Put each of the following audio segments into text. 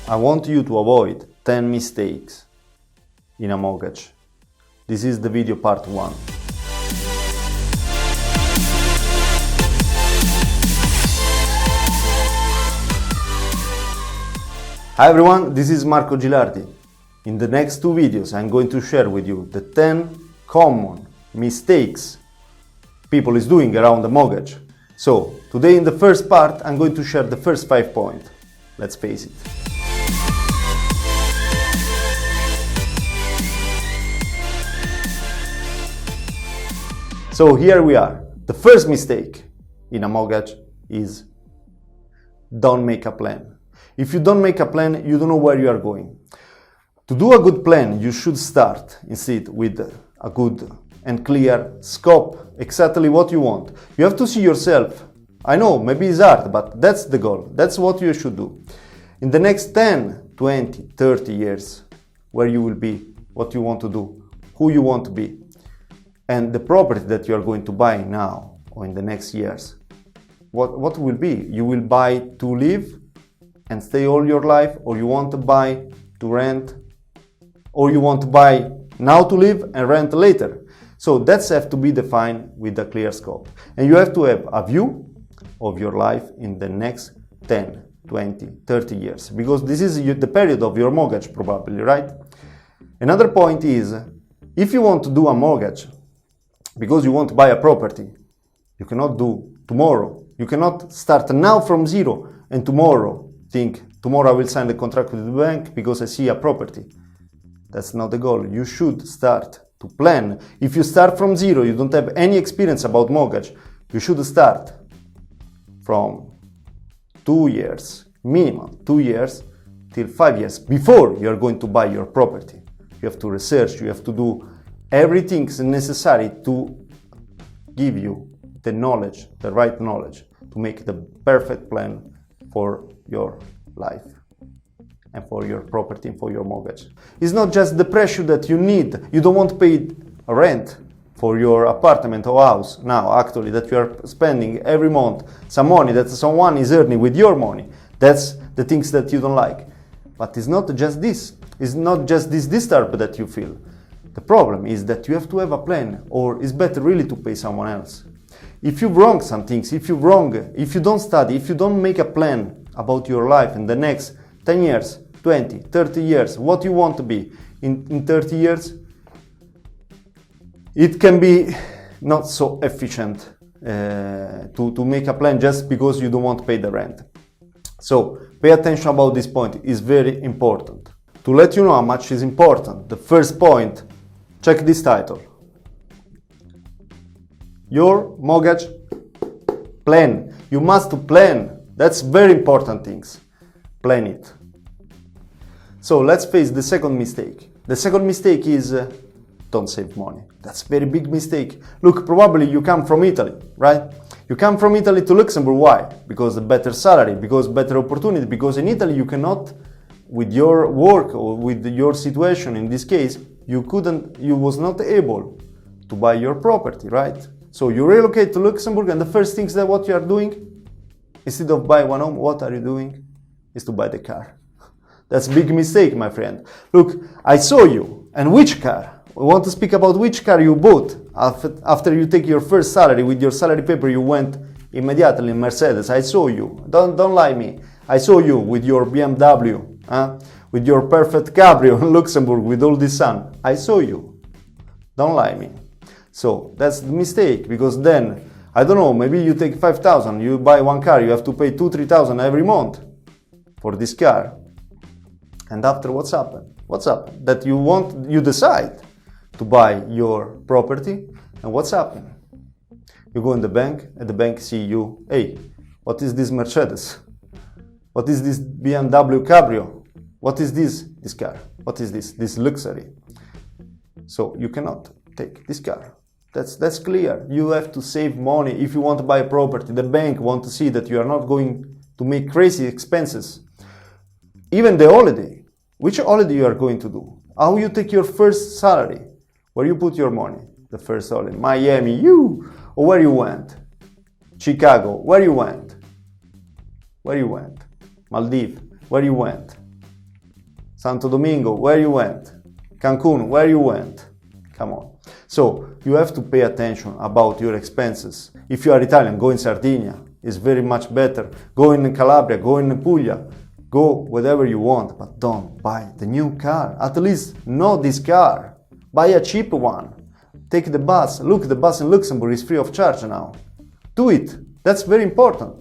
I want you to avoid 10 mistakes in a mortgage. This is the video part 1. Hi everyone, this is Marco Gilardi. In the next 2 videos I'm going to share with you the 10 common mistakes people is doing around the mortgage. So today in the first part I'm going to share the first 5 points. Let's face it. So here we are. The first mistake in a mortgage is don't make a plan. If you don't make a plan, you don't know where you are going. To do a good plan, you should start instead with a good and clear scope, exactly what you want. You have to see yourself. I know, maybe it's hard, but that's the goal. That's what you should do. In the next 10, 20, 30 years, where you will be, what you want to do, who you want to be, and the property that you are going to buy now or in the next years, what will be? You will buy to live and stay all your life, or you want to buy to rent, or you want to buy now to live and rent later. So that's have to be defined with a clear scope. And you have to have a view of your life in the next 10, 20, 30 years, because this is the period of your mortgage probably, right? Another point is, if you want to do a mortgage because you want to buy a property, you cannot do tomorrow. You cannot start now from zero and tomorrow think, tomorrow I will sign the contract with the bank because I see a property. That's not the goal. You should start to plan. If you start from zero, you don't have any experience about mortgage, you should start from 2 years, minimum 2 years, till 5 years before you are going to buy your property. You have to research, you have to do everything necessary to give you the knowledge, the right knowledge, to make the perfect plan for your life and for your property and for your mortgage. It's not just the pressure that you need. You don't want to pay a rent for your apartment or house now, actually, that you are spending every month some money that someone is earning with your money. That's the things that you don't like. But it's not just this. It's not just this disturb that you feel. The problem is that you have to have a plan, or it's better really to pay someone else. If you wrong some things, if you don't study, if you don't make a plan about your life in the next 10 years, 20, 30 years, what you want to be in 30 years, it can be not so efficient to make a plan just because you don't want to pay the rent. So pay attention about this point, it's very important. To let you know how much is important, the first point, check this title. Your mortgage plan. You must plan. That's very important things. Plan it. So let's face the second mistake. The second mistake is don't save money. That's a very big mistake. Look, probably you come from Italy, right? You come from Italy to Luxembourg. Why? Because a better salary, because better opportunity, because in Italy you cannot, with your work or with your situation in this case, you was not able to buy your property, right? So you relocate to Luxembourg, and the first things that what you are doing, instead of buy one home, what are you doing? Is to buy the car. That's a big mistake, my friend. Look, I saw you. And which car? We want to speak about which car you bought. After you take your first salary, with your salary paper, you went immediately in Mercedes. I saw you. Don't lie me. I saw you with your BMW, with your perfect cabrio in Luxembourg with all this sun. I saw you. Don't lie me. So that's the mistake, because then, I don't know, maybe you take 5,000, you buy one car, you have to pay 2-3,000 every month for this car. And after what's happened? What's happened? That you decide to buy your property, and what's happened? You go in the bank, and the bank see you, hey, what is this Mercedes? What is this BMW Cabrio? What is this car? What is this luxury? So you cannot take this car. That's clear. You have to save money if you want to buy a property. The bank want to see that you are not going to make crazy expenses. Even the holiday. Which holiday you are going to do? How you take your first salary? Where you put your money? The first holiday. Miami, or where you went? Chicago, where you went? Maldives, where you went? Santo Domingo, where you went? Cancun, where you went? Come on. So you have to pay attention about your expenses. If you are Italian, go in Sardinia. It's very much better. Go in Calabria, go in Puglia. Go whatever you want, but don't buy the new car. At least know this car. Buy a cheap one. Take the bus. Look, the bus in Luxembourg is free of charge now. Do it. That's very important.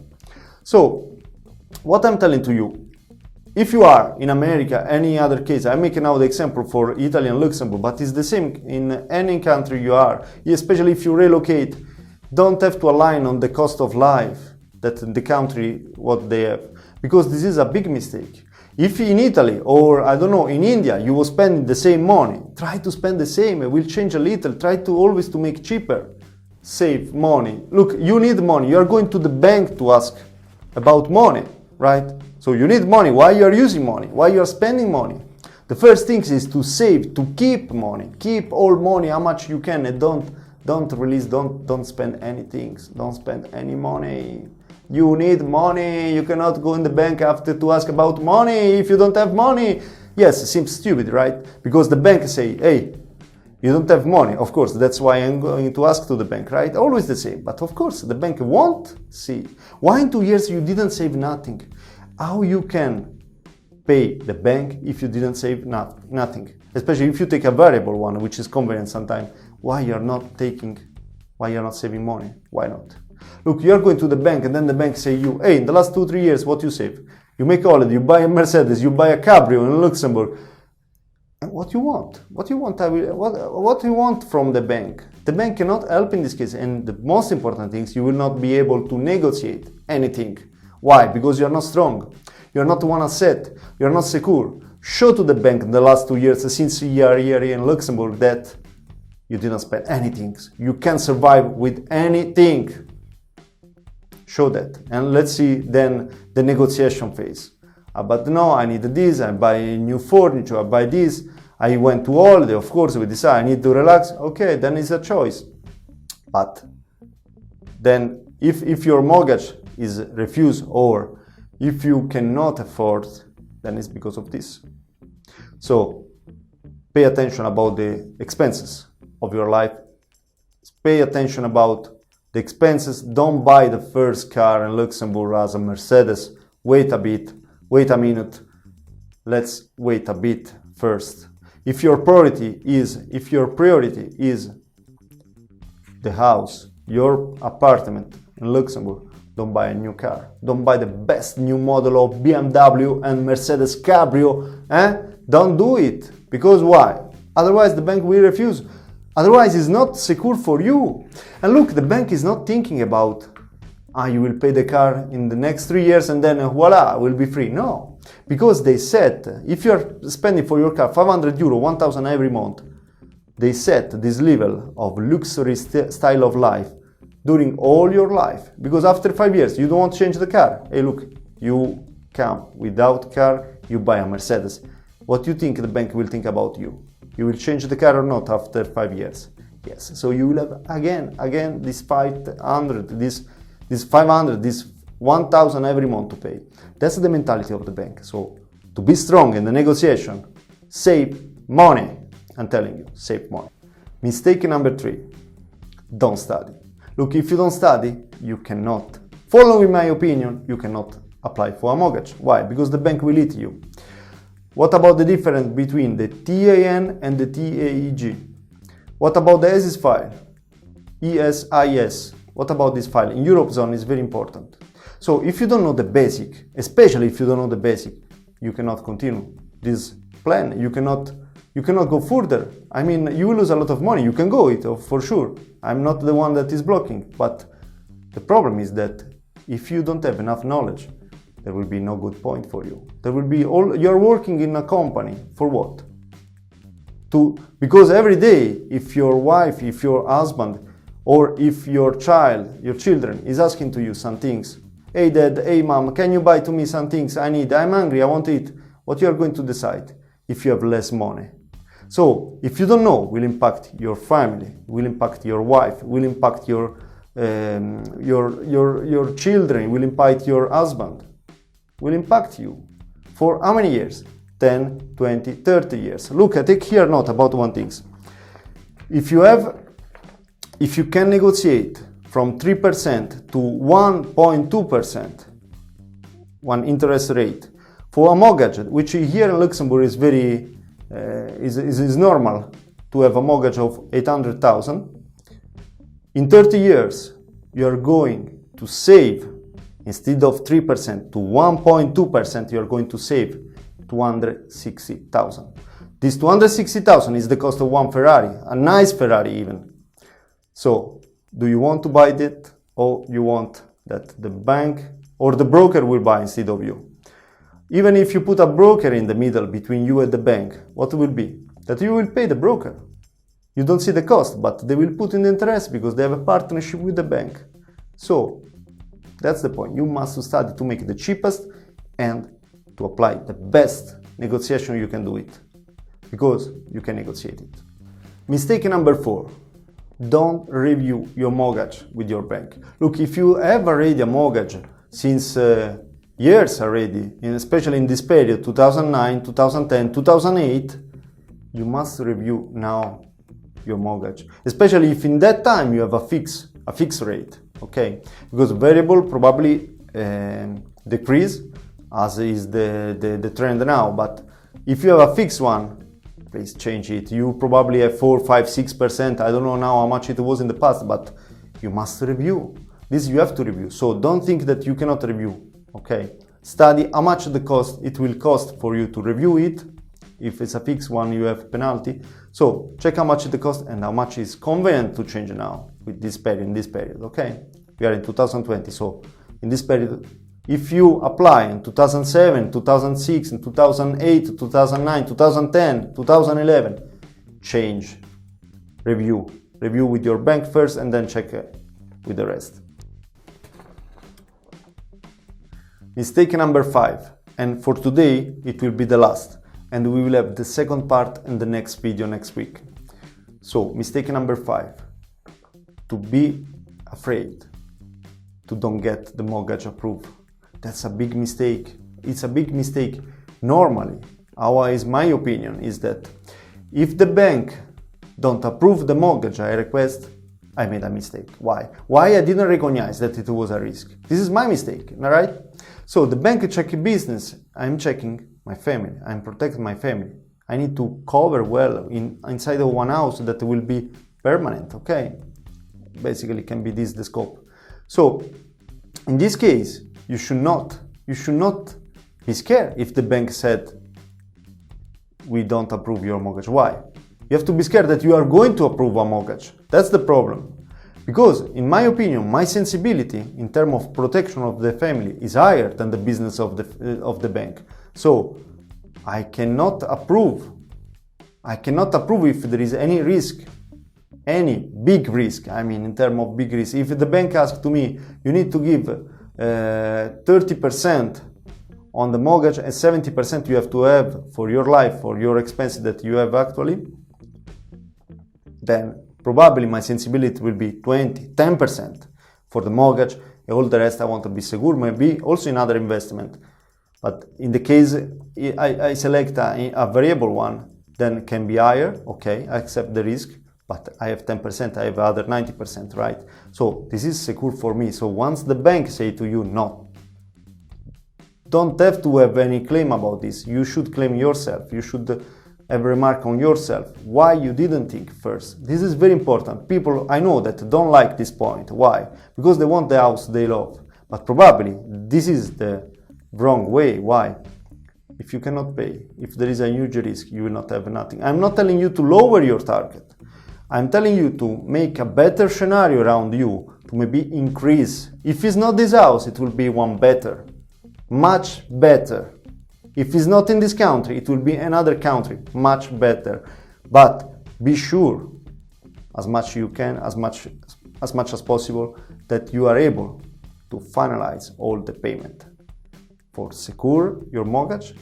So, what I'm telling to you, if you are in America, any other case, I'm making now the example for Italy and Luxembourg, but it's the same in any country you are, especially if you relocate, don't have to align on the cost of life that in the country what they have, because this is a big mistake. If in Italy or I don't know in India you will spend the same money, try to spend the same. It will change a little. Try to always to make cheaper, save money. Look, you need money. You are going to the bank to ask about money, right? So you need money. Why you are using money? Why you are spending money? The first thing is to save, to keep money. Keep all money how much you can, and don't release. Don't spend anything. Don't spend any money. You need money. You cannot go in the bank after to ask about money if you don't have money. Yes, it seems stupid, right? Because the bank say, hey, you don't have money. Of course, that's why I'm going to ask to the bank, right? Always the same. But of course, the bank won't see. Why in 2 years you didn't save nothing? How you can pay the bank if you didn't save nothing? Especially if you take a variable one, which is convenient sometimes. Why you're not saving money? Why not? Look, you're going to the bank and then the bank say you, hey, in the last 2-3 years, what you save? You make holiday, you buy a Mercedes, you buy a Cabrio in Luxembourg. And what you want? What you want? What you want from the bank? The bank cannot help in this case. And the most important thing is you will not be able to negotiate anything. Why? Because you're not strong. You're not one asset. You're not secure. Show to the bank in the last 2 years, since you are here in Luxembourg, that you didn't spend anything. You can survive with anything. Show that. And let's see then the negotiation phase. But no, I need this, I buy new furniture, I buy this, I went to holiday, of course we decide I need to relax. Okay, then it's a choice. But then if your mortgage is refused or if you cannot afford, then it's because of this. So pay attention about the expenses of your life. Pay attention about the expenses. Don't buy the first car in Luxembourg as a Mercedes. Wait a bit. Wait a minute. Let's wait a bit first. If your priority is the house, your apartment in Luxembourg, don't buy a new car. Don't buy the best new model of BMW and Mercedes Cabrio. Don't do it. Because why? Otherwise the bank will refuse. Otherwise it's not secure for you. And look, the bank is not thinking about you will pay the car in the next 3 years and then voila, will be free. No, because they said if you're spending for your car 500 euro, 1000 every month, they set this level of luxury style of life during all your life. Because after 5 years, you don't want to change the car. Hey, look, you come without car, you buy a Mercedes. What do you think the bank will think about you? You will change the car or not after 5 years? Yes. So you will have again this 500, this 500, this 1000 every month to pay. That's the mentality of the bank. So to be strong in the negotiation, save money. I'm telling you, save money. Mistake number 3, don't study. Look, if you don't study, you cannot, following my opinion, you cannot apply for a mortgage. Why? Because the bank will eat you. What about the difference between the TAN and the TAEG? What about the ESIS file? ESIS. What about this file? In Eurozone is very important. So if you don't know the basic, especially if you don't know the basic, you cannot continue this plan. You cannot go further. I mean, you will lose a lot of money. You can go it for sure. I'm not the one that is blocking, but the problem is that if you don't have enough knowledge, there will be no good point for you. There will be you're working in a company for what? Because every day, if your wife, if your husband, or if your children is asking to you some things, hey dad, hey mom, can you buy to me some things I need? I'm hungry, I want to eat. What you are going to decide if you have less money? So if you don't know, will impact your family, will impact your wife, will impact your children, will impact your husband, will impact you. For how many years? 10, 20, 30 years. Look, I take here note about one thing. If you can negotiate from 3% to 1.2%, one interest rate, for a mortgage, which here in Luxembourg is very is normal to have a mortgage of 800,000, in 30 years you are going to save, instead of 3% to 1.2%, you are going to save 260,000. This 260,000 is the cost of one Ferrari, a nice Ferrari even. So, do you want to buy it, or you want that the bank or the broker will buy instead of you? Even if you put a broker in the middle between you and the bank, what will be? That you will pay the broker. You don't see the cost, but they will put in the interest because they have a partnership with the bank. So, that's the point. You must study to make it the cheapest and to apply the best negotiation you can do it, because you can negotiate it. Mistake number 4. Don't review your mortgage with your bank. Look, if you have already a mortgage since years already, and especially in this period, 2009, 2010, 2008, you must review now your mortgage, especially if in that time you have a fixed rate, okay? Because variable probably decrease, as is the trend now, but if you have a fixed one, please change it. You probably have 4, 5, 6%. I don't know now how much it was in the past, but you must review. This you have to review. So don't think that you cannot review. Okay. Study how much it will cost for you to review it. If it's a fixed one, you have penalty. So check how much it costs and how much is convenient to change now with this period, in this period. Okay. We are in 2020. So in this period, if you apply in 2007, 2006, 2008, 2009, 2010, 2011, change, review with your bank first and then check with the rest. Mistake number 5, and for today it will be the last, and we will have the second part in the next video next week. So, mistake number 5, to be afraid to don't get the mortgage approved. That's a big mistake. It's a big mistake. Normally, my opinion is that if the bank don't approve the mortgage I request, I made a mistake. Why? Why I didn't recognize that it was a risk? This is my mistake, alright? So the bank checking business, I'm checking my family. I'm protecting my family. I need to cover well inside of one house that will be permanent, okay? Basically can be this the scope. So in this case, you should not be scared if the bank said we don't approve your mortgage. Why? You have to be scared that you are going to approve a mortgage. That's the problem. Because in my opinion, my sensibility in terms of protection of the family is higher than the business of the bank. So I cannot approve if there is any risk, any big risk. I mean, in terms of big risk. If the bank asks to me, you need to give 30% on the mortgage and 70% you have to have for your life, for your expenses that you have actually, then probably my sensibility will be 10% for the mortgage, and all the rest I want to be secure, maybe also in other investment. But in the case I select a variable one, then can be higher, okay, I accept the risk, but I have 10%, I have other 90%, right? So this is secure for me. So once the bank say to you, no, don't have to have any claim about this, you should claim yourself, you should have a remark on yourself, why you didn't think first. This is very important. People I know that don't like this point. Why? Because they want the house they love. But probably this is the wrong way. Why? If you cannot pay, if there is a huge risk, you will not have nothing. I'm not telling you to lower your target. I'm telling you to make a better scenario around you, to maybe increase. If it's not this house, it will be one better, much better. If it's not in this country, it will be another country, much better. But be sure, as much you can, as much as possible, that you are able to finalize all the payment for secure your mortgage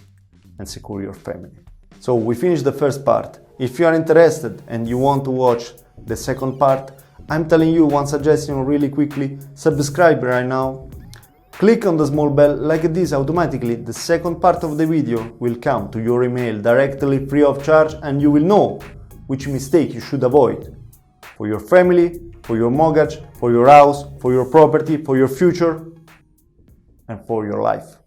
and secure your family. So we finished the first part. If you are interested and you want to watch the second part, I'm telling you one suggestion really quickly: subscribe right now, Click on the small bell. Like this, automatically the second part of the video will come to your email directly, free of charge, and you will know which mistake you should avoid for your family, for your mortgage, for your house, for your property, for your future, and for your life.